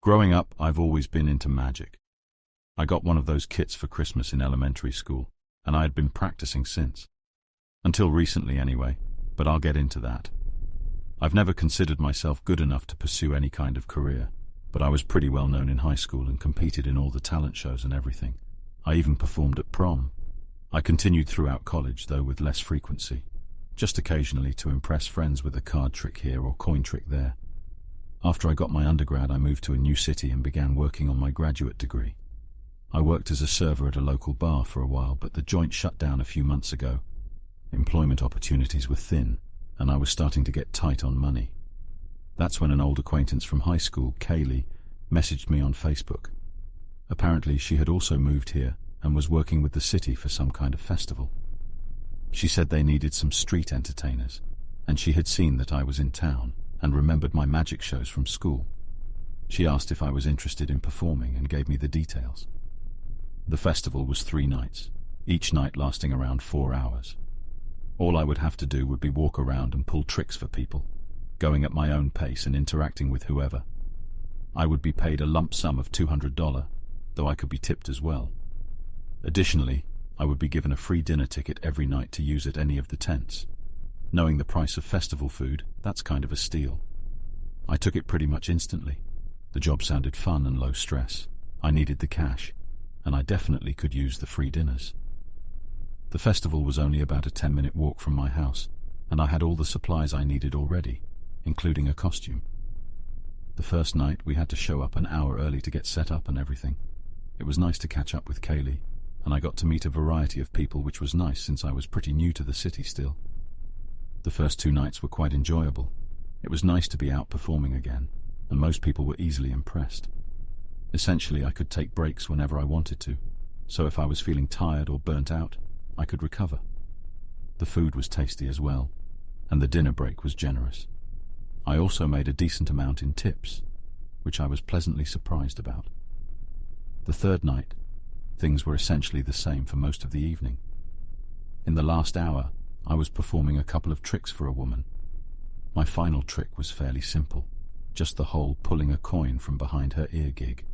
Growing up, I've always been into magic. I got one of those kits for Christmas in elementary school, and I had been practicing since. Until recently anyway, but I'll get into that. I've never considered myself good enough to pursue any kind of career, but I was pretty well known in high school and competed in all the talent shows and everything. I even performed at prom. I continued throughout college, though with less frequency, just occasionally to impress friends with a card trick here or coin trick there. After I got my undergrad, I moved to a new city and began working on my graduate degree. I worked as a server at a local bar for a while, but the joint shut down a few months ago. Employment opportunities were thin, and I was starting to get tight on money. That's when an old acquaintance from high school, Kaylee, messaged me on Facebook. Apparently, she had also moved here and was working with the city for some kind of festival. She said they needed some street entertainers, and she had seen that I was in town and remembered my magic shows from school. She asked if I was interested in performing and gave me the details. The festival was 3 nights, each night lasting around 4 hours. All I would have to do would be walk around and pull tricks for people, going at my own pace and interacting with whoever. I would be paid a lump sum of $200, though I could be tipped as well. Additionally, I would be given a free dinner ticket every night to use at any of the tents. Knowing the price of festival food, that's kind of a steal. I took it pretty much instantly. The job sounded fun and low stress. I needed the cash, and I definitely could use the free dinners. The festival was only about a 10-minute walk from my house, and I had all the supplies I needed already, including a costume. The first night, we had to show up an hour early to get set up and everything. It was nice to catch up with Kaylee, and I got to meet a variety of people, which was nice since I was pretty new to the city still. The first 2 nights were quite enjoyable. It was nice to be out performing again, and most people were easily impressed. Essentially, I could take breaks whenever I wanted to, so if I was feeling tired or burnt out, I could recover. The food was tasty as well, and the dinner break was generous. I also made a decent amount in tips, which I was pleasantly surprised about. The third night, things were essentially the same for most of the evening. In the last hour, I was performing a couple of tricks for a woman. My final trick was fairly simple, just the whole pulling a coin from behind her ear gig.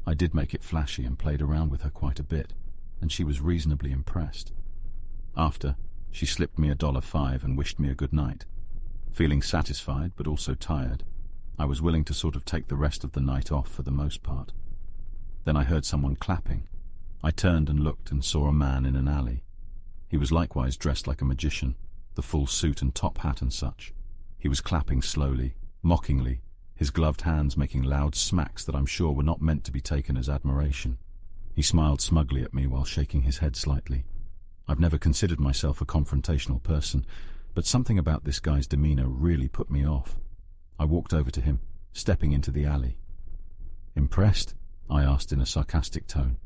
I did make it flashy and played around with her quite a bit, and she was reasonably impressed. After, she slipped me $5 and wished me a good night. Feeling satisfied but also tired, I was willing to sort of take the rest of the night off for the most part. Then I heard someone clapping. I turned and looked and saw a man in an alley. He was likewise dressed like a magician, the full suit and top hat and such. He was clapping slowly, mockingly, his gloved hands making loud smacks that I'm sure were not meant to be taken as admiration. He smiled smugly at me while shaking his head slightly. I've never considered myself a confrontational person, but something about this guy's demeanor really put me off. I walked over to him, stepping into the alley. "Impressed?" I asked in a sarcastic tone.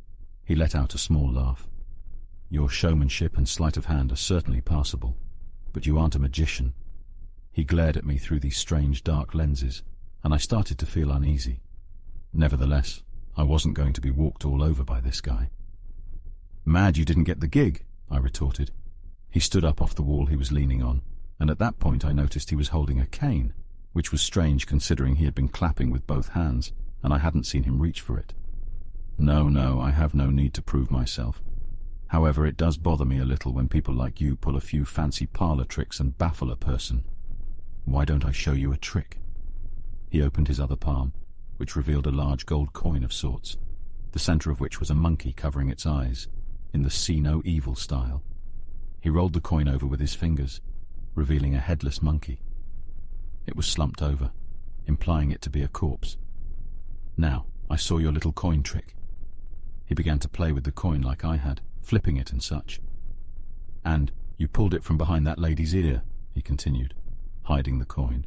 He let out a small laugh. "Your showmanship and sleight of hand are certainly passable, but you aren't a magician." He glared at me through these strange dark lenses, and I started to feel uneasy. Nevertheless, I wasn't going to be walked all over by this guy. "Mad you didn't get the gig," I retorted. He stood up off the wall he was leaning on, and at that point I noticed he was holding a cane, which was strange considering he had been clapping with both hands, and I hadn't seen him reach for it. No, I have no need to prove myself. However, it does bother me a little when people like you pull a few fancy parlor tricks and baffle a person. Why don't I show you a trick?" He opened his other palm, which revealed a large gold coin of sorts, the center of which was a monkey covering its eyes, in the see no evil style. He rolled the coin over with his fingers, revealing a headless monkey. It was slumped over, implying it to be a corpse. "Now, I saw your little coin trick." He began to play with the coin like I had, flipping it and such. "And you pulled it from behind that lady's ear," he continued, hiding the coin.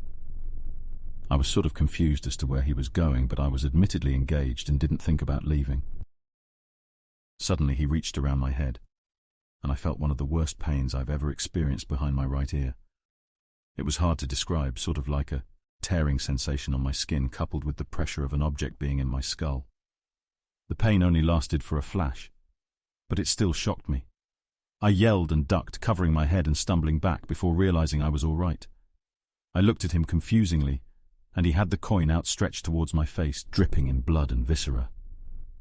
I was sort of confused as to where he was going, but I was admittedly engaged and didn't think about leaving. Suddenly he reached around my head, and I felt one of the worst pains I've ever experienced behind my right ear. It was hard to describe, sort of like a tearing sensation on my skin coupled with the pressure of an object being in my skull. The pain only lasted for a flash, but it still shocked me. I yelled and ducked, covering my head and stumbling back before realizing I was all right. I looked at him confusingly, and he had the coin outstretched towards my face, dripping in blood and viscera.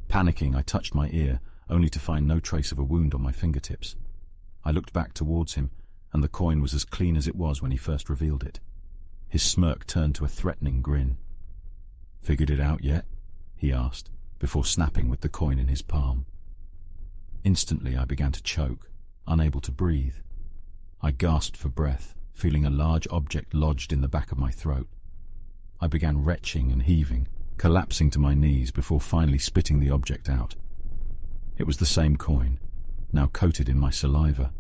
Panicking, I touched my ear, only to find no trace of a wound on my fingertips. I looked back towards him, and the coin was as clean as it was when he first revealed it. His smirk turned to a threatening grin. "Figured it out yet?" he asked, before snapping with the coin in his palm. Instantly, I began to choke, unable to breathe. I gasped for breath, feeling a large object lodged in the back of my throat. I began retching and heaving, collapsing to my knees before finally spitting the object out. It was the same coin, now coated in my saliva.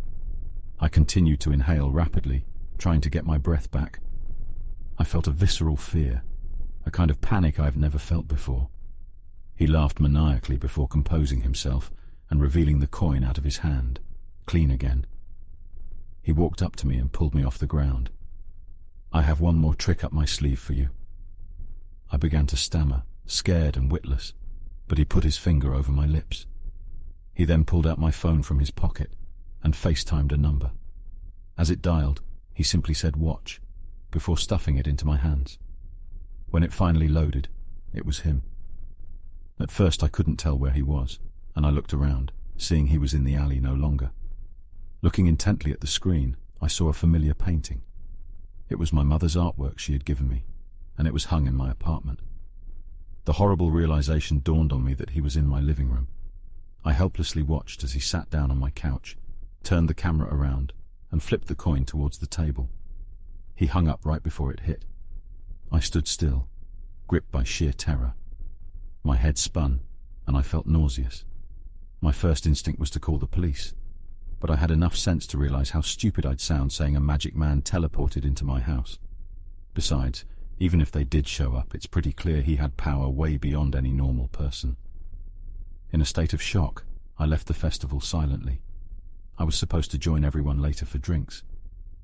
I continued to inhale rapidly, trying to get my breath back. I felt a visceral fear, a kind of panic I've never felt before. He laughed maniacally before composing himself and revealing the coin out of his hand, clean again. He walked up to me and pulled me off the ground. "I have one more trick up my sleeve for you." I began to stammer, scared and witless, but he put his finger over my lips. He then pulled out my phone from his pocket and FaceTimed a number. As it dialed, he simply said "watch," before stuffing it into my hands. When it finally loaded, it was him. At first I couldn't tell where he was, and I looked around, seeing he was in the alley no longer. Looking intently at the screen, I saw a familiar painting. It was my mother's artwork she had given me, and it was hung in my apartment. The horrible realization dawned on me that he was in my living room. I helplessly watched as he sat down on my couch, turned the camera around, and flipped the coin towards the table. He hung up right before it hit. I stood still, gripped by sheer terror. My head spun, and I felt nauseous. My first instinct was to call the police, but I had enough sense to realize how stupid I'd sound saying a magic man teleported into my house. Besides, even if they did show up, it's pretty clear he had power way beyond any normal person. In a state of shock, I left the festival silently. I was supposed to join everyone later for drinks,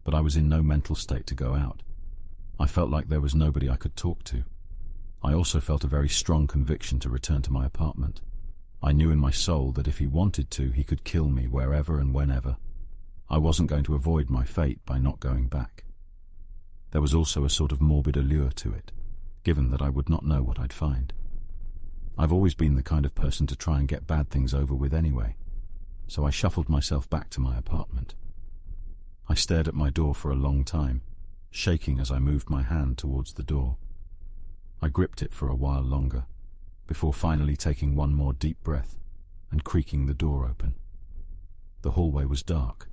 but I was in no mental state to go out. I felt like there was nobody I could talk to. I also felt a very strong conviction to return to my apartment. I knew in my soul that if he wanted to, he could kill me wherever and whenever. I wasn't going to avoid my fate by not going back. There was also a sort of morbid allure to it, given that I would not know what I'd find. I've always been the kind of person to try and get bad things over with anyway, so I shuffled myself back to my apartment. I stared at my door for a long time, shaking as I moved my hand towards the door. I gripped it for a while longer, before finally taking one more deep breath and creaking the door open. The hallway was dark,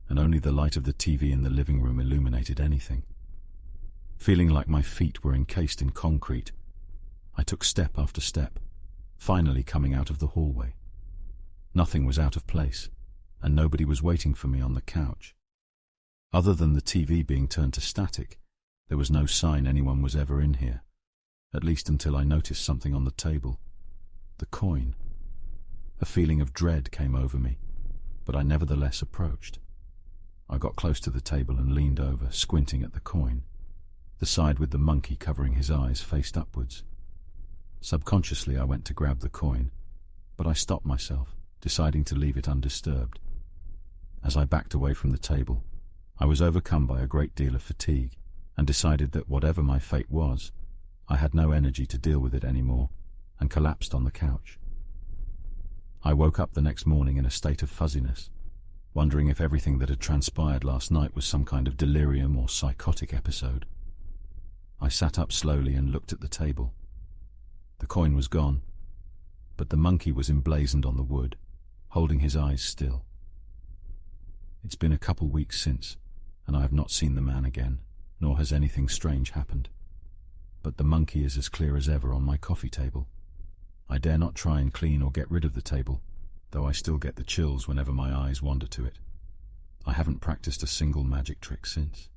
and only the light of the TV in the living room illuminated anything. Feeling like my feet were encased in concrete, I took step after step, finally coming out of the hallway. Nothing was out of place, and nobody was waiting for me on the couch. Other than the TV being turned to static, there was no sign anyone was ever in here, at least until I noticed something on the table. The coin. A feeling of dread came over me, but I nevertheless approached. I got close to the table and leaned over, squinting at the coin. The side with the monkey covering his eyes faced upwards. Subconsciously I went to grab the coin, but I stopped myself, deciding to leave it undisturbed. As I backed away from the table, I was overcome by a great deal of fatigue and decided that whatever my fate was, I had no energy to deal with it anymore and collapsed on the couch. I woke up the next morning in a state of fuzziness, wondering if everything that had transpired last night was some kind of delirium or psychotic episode. I sat up slowly and looked at the table. The coin was gone, but the monkey was emblazoned on the wood, holding his eyes still. It's been a couple weeks since, and I have not seen the man again, nor has anything strange happened. But the monkey is as clear as ever on my coffee table. I dare not try and clean or get rid of the table, though I still get the chills whenever my eyes wander to it. I haven't practiced a single magic trick since.